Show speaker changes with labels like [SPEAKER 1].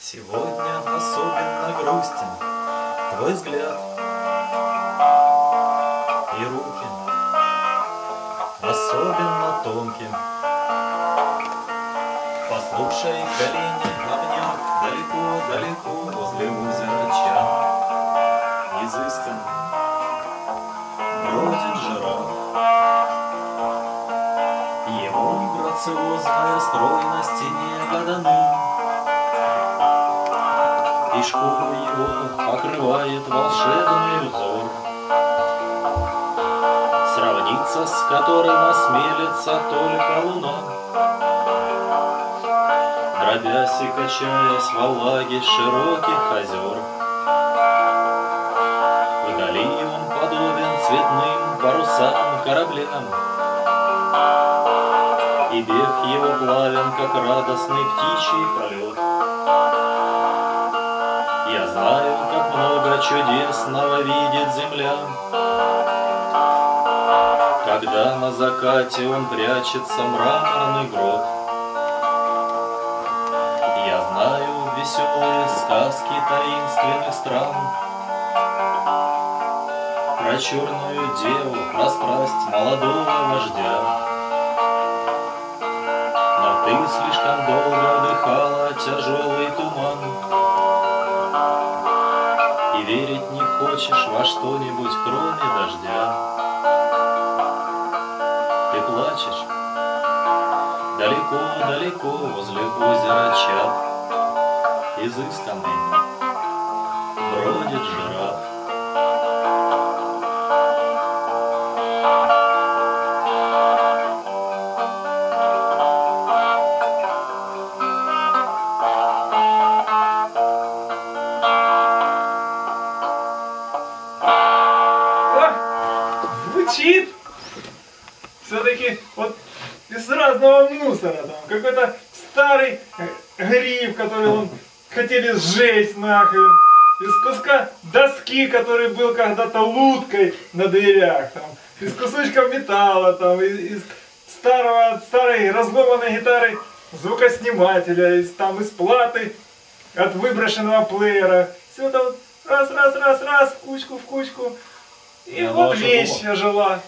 [SPEAKER 1] Сегодня особенно грустен твой взгляд и руки, особенно тонким. Послушай, колени обняв, далеко-далеко возле озера Чан изысканно бродит жираф. Его грациозная стройность не годаны, и шкуру его покрывает волшебный узор, сравниться с которым осмелится только луна, дробясь и качаясь во влаге широких озер. Вдали он подобен цветным парусам кораблям, и бег его плавен, как радостный птичий полет. Я знаю, как много чудесного видит земля, когда на закате он прячется мраморный грот. Я знаю веселые сказки таинственных стран, про черную деву, про страсть молодого вождя. Но ты слишком долго вдыхала тяжелый туман, и верить не хочешь во что-нибудь, кроме дождя. Ты плачешь далеко-далеко возле озера Чад, изысканный бродит жираф.
[SPEAKER 2] Звучит все-таки вот из разного мусора, там какой-то старый гриб, который он хотели сжечь нахрен, из куска доски, который был когда-то луткой на дверях, там, из кусочков металла, там, из старой разломанной гитары звукоснимателя, из платы от выброшенного плеера. Все это вот раз, в кучку. И вот вещь ожила.